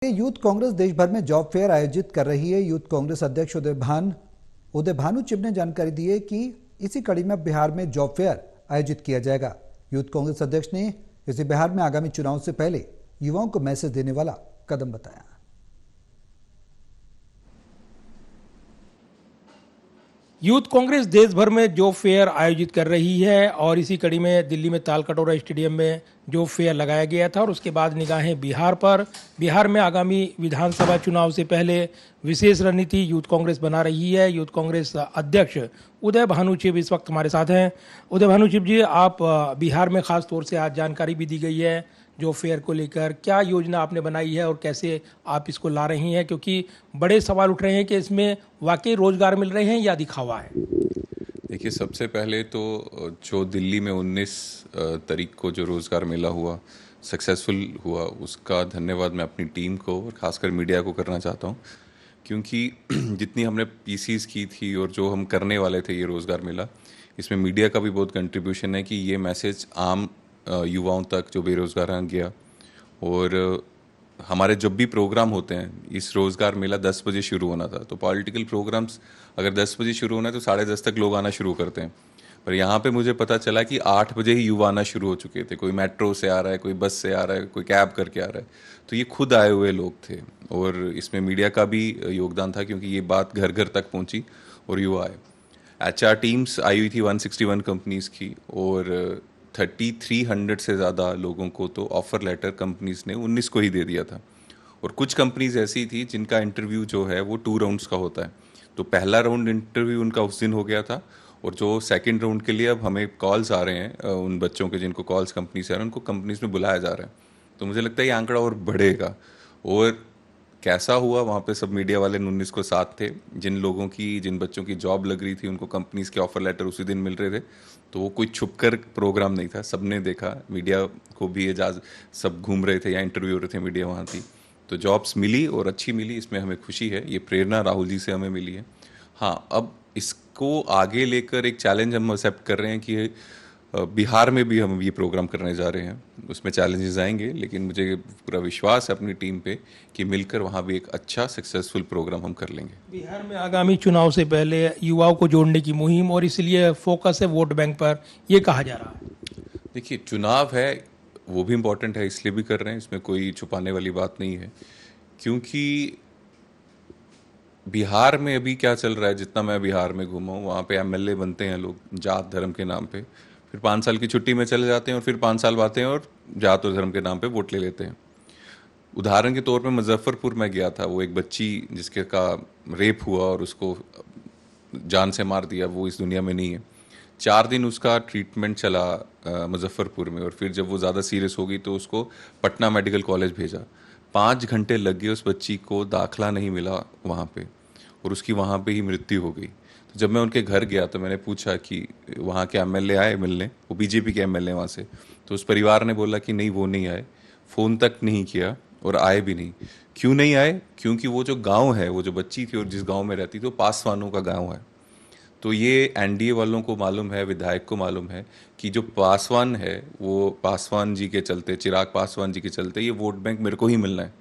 Youth Congress देश भर में जॉब फेयर आयोजित कर रही है। यूथ कांग्रेस अध्यक्ष उदय भानु चिब ने जानकारी दी है कि इसी कड़ी में बिहार में जॉब फेयर आयोजित किया जाएगा। यूथ कांग्रेस अध्यक्ष ने इसे बिहार में आगामी चुनाव से पहले युवाओं को मैसेज देने वाला कदम बताया। यूथ कांग्रेस देश भर में जॉब फेयर आयोजित कर रही है और इसी कड़ी में दिल्ली में तालकटोरा स्टेडियम में जॉब फेयर लगाया गया था और उसके बाद निगाहें बिहार पर। बिहार में आगामी विधानसभा चुनाव से पहले विशेष रणनीति यूथ कांग्रेस बना रही है। यूथ कांग्रेस अध्यक्ष उदय भानु चिब इस वक्त हमारे साथ हैं। उदय भानु चिब जी, आप बिहार में खास तौर से आज जानकारी भी दी गई है जॉब फेयर को लेकर, क्या योजना आपने बनाई है और कैसे आप इसको ला रही हैं, क्योंकि बड़े सवाल उठ रहे हैं कि इसमें वाकई रोजगार मिल रहे हैं या दिखावा है। देखिए, सबसे पहले तो जो दिल्ली में 19 तारीख को जो रोज़गार मेला हुआ, सक्सेसफुल हुआ, उसका धन्यवाद मैं अपनी टीम को और ख़ासकर मीडिया को करना चाहता हूँ, क्योंकि जितनी हमने पीसीज की थी और जो हम करने वाले थे ये रोज़गार मेला, इसमें मीडिया का भी बहुत कंट्रीब्यूशन है कि ये मैसेज आम युवाओं तक जो बेरोज़गार हैं गया। और हमारे जब भी प्रोग्राम होते हैं, इस रोज़गार मेला 10 बजे शुरू होना था, तो पॉलिटिकल प्रोग्राम्स अगर 10 बजे शुरू होना है तो 10:30 तक लोग आना शुरू करते हैं। पर यहाँ पे मुझे पता चला कि 8 बजे ही युवा आना शुरू हो चुके थे। कोई मेट्रो से आ रहा है, कोई बस से आ रहा है, कोई कैब करके आ रहा है। तो ये खुद आए हुए लोग थे और इसमें मीडिया का भी योगदान था, क्योंकि ये बात घर घर तक पहुँची और युवा आए। HR टीम्स आई हुई थी 161 कंपनीज़ की, और 3300 से ज़्यादा लोगों को तो ऑफ़र लेटर कंपनीज़ ने 19 को ही दे दिया था। और कुछ कंपनीज़ ऐसी थी जिनका इंटरव्यू जो है वो 2 राउंड्स का होता है। तो पहला राउंड इंटरव्यू उनका उस दिन हो गया था, और जो सेकंड राउंड के लिए अब हमें कॉल्स आ रहे हैं उन बच्चों के जिनको कॉल्स कंपनी से आ रहे हैं, उनको कंपनीज़ में बुलाया जा रहा है। तो मुझे लगता है ये आंकड़ा और बढ़ेगा। और कैसा हुआ, वहाँ पे सब मीडिया वाले 19 को साथ थे। जिन बच्चों की जॉब लग रही थी उनको कंपनीज़ के ऑफ़र लेटर उसी दिन मिल रहे थे। तो वो कोई छुपकर प्रोग्राम नहीं था, सबने देखा। मीडिया को भी एजाज, सब घूम रहे थे या इंटरव्यू हो रहे थे, मीडिया वहाँ थी। तो जॉब्स मिली और अच्छी मिली, इसमें हमें खुशी है। ये प्रेरणा राहुल जी से हमें मिली है। हाँ, अब इसको आगे लेकर एक चैलेंज हम एक्सेप्ट कर रहे हैं कि बिहार में भी हम ये प्रोग्राम करने जा रहे हैं। उसमें चैलेंजेस आएंगे, लेकिन मुझे पूरा विश्वास है अपनी टीम पे कि मिलकर वहाँ भी एक अच्छा सक्सेसफुल प्रोग्राम हम कर लेंगे। बिहार में आगामी चुनाव से पहले युवाओं को जोड़ने की मुहिम, और इसलिए फोकस है वोट बैंक पर, ये कहा जा रहा है। देखिए, चुनाव है वो भी इम्पोर्टेंट है, इसलिए भी कर रहे हैं, इसमें कोई छुपाने वाली बात नहीं है। क्योंकि बिहार में अभी क्या चल रहा है, जितना मैं बिहार में घूमा हूँ, वहाँ पे MLA बनते हैं लोग जात धर्म के नाम पे, फिर 5 साल की छुट्टी में चले जाते हैं और फिर 5 साल आते हैं और जात और धर्म के नाम पे वोट ले लेते हैं। उदाहरण के तौर पे मुजफ्फरपुर में गया था, वो एक बच्ची जिसके का रेप हुआ और उसको जान से मार दिया, वो इस दुनिया में नहीं है। 4 दिन उसका ट्रीटमेंट चला मुजफ्फरपुर में, और फिर जब वो ज़्यादा सीरियस हो गई तो उसको पटना मेडिकल कॉलेज भेजा। 5 घंटे लग गए उस बच्ची को, दाखला नहीं मिला वहाँ पे, और उसकी वहाँ पे ही मृत्यु हो गई। तो जब मैं उनके घर गया तो मैंने पूछा कि वहाँ के MLA आए मिलने, वो BJP के MLA वहाँ से। तो उस परिवार ने बोला कि नहीं, वो नहीं आए, फ़ोन तक नहीं किया और आए भी नहीं। क्यों नहीं आए? क्योंकि वो जो गांव है, वो जो बच्ची थी और जिस गांव में रहती थी, वो पासवानों का गांव है। तो ये NDA वालों को मालूम है, विधायक को मालूम है कि जो पासवान है, वो पासवान जी के चलते, चिराग पासवान जी के चलते ये वोट बैंक मेरे को ही मिलना है,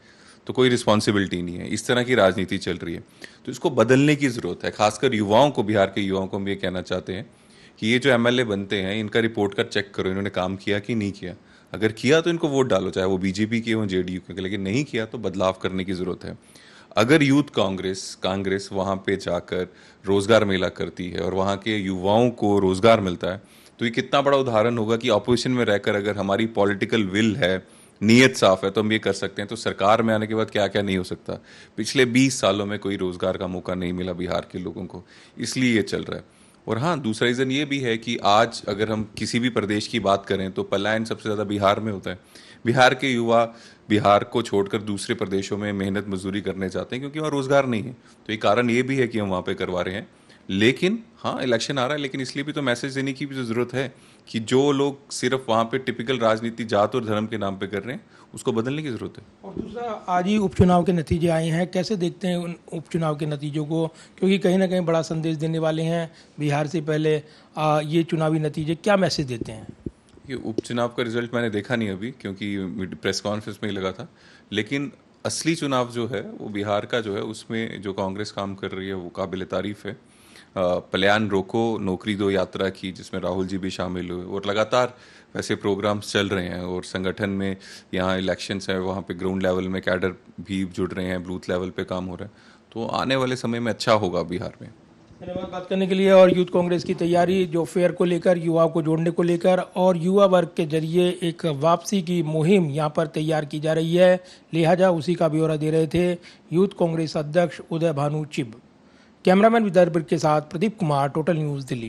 तो कोई रिस्पॉन्सिबिलिटी नहीं है। इस तरह की राजनीति चल रही है, तो इसको बदलने की ज़रूरत है। खासकर युवाओं को, बिहार के युवाओं को हम ये कहना चाहते हैं कि ये जो MLA बनते हैं, इनका रिपोर्ट कर चेक करो, इन्होंने काम किया कि नहीं किया। अगर किया तो इनको वोट डालो, चाहे वो BJP के हों, JDU के, लेकिन नहीं किया तो बदलाव करने की ज़रूरत है। अगर यूथ कांग्रेस वहाँ पे जाकर रोज़गार मेला करती है और वहाँ के युवाओं को रोज़गार मिलता है, तो ये कितना बड़ा उदाहरण होगा कि ऑपोजिशन में रहकर अगर हमारी पॉलिटिकल विल है, नीयत साफ है, तो हम ये कर सकते हैं। तो सरकार में आने के बाद क्या क्या नहीं हो सकता। पिछले 20 सालों में कोई रोज़गार का मौका नहीं मिला बिहार के लोगों को, इसलिए ये चल रहा है। और हाँ, दूसरा रीज़न ये भी है कि आज अगर हम किसी भी प्रदेश की बात करें तो पलायन सबसे ज़्यादा बिहार में होता है। बिहार के युवा बिहार को छोड़कर दूसरे प्रदेशों में मेहनत मजदूरी करने जाते हैं, क्योंकि वहाँ रोज़गार नहीं है। तो ये कारण ये भी है कि हम वहाँ पे करवा रहे हैं। लेकिन हाँ, इलेक्शन आ रहा है, लेकिन इसलिए भी तो मैसेज देने की भी तो ज़रूरत है कि जो लोग सिर्फ वहाँ पे टिपिकल राजनीति जात और धर्म के नाम पे कर रहे हैं, उसको बदलने की ज़रूरत है। और दूसरा, आज ही उपचुनाव के नतीजे आए हैं, कैसे देखते हैं उन उपचुनाव के नतीजों को, क्योंकि कहीं ना कहीं बड़ा संदेश देने वाले हैं बिहार से पहले। ये चुनावी नतीजे क्या मैसेज देते हैं? ये उपचुनाव का रिजल्ट मैंने देखा नहीं अभी, क्योंकि प्रेस कॉन्फ्रेंस में ही लगा था। लेकिन असली चुनाव जो है वो बिहार का जो है उसमें जो कांग्रेस काम कर रही है वो काबिल तारीफ है। पलायन रोको नौकरी दो यात्रा की, जिसमें राहुल जी भी शामिल हुए, और लगातार वैसे प्रोग्राम्स चल रहे हैं। और संगठन में यहाँ इलेक्शंस है, वहाँ पे ग्राउंड लेवल में कैडर भी जुड़ रहे हैं, बूथ लेवल पे काम हो रहा है। तो आने वाले समय में अच्छा होगा बिहार में। धन्यवाद बात करने के लिए। और यूथ कांग्रेस की तैयारी जो फेयर को लेकर, युवाओं को जोड़ने को लेकर और युवा वर्ग के जरिए एक वापसी की मुहिम यहाँ पर तैयार की जा रही है, लिहाजा उसी का ब्यौरा दे रहे थे यूथ कांग्रेस अध्यक्ष उदय भानु चिब। कैमरामैन विदर्भ के साथ प्रदीप कुमार, टोटल न्यूज़ दिल्ली।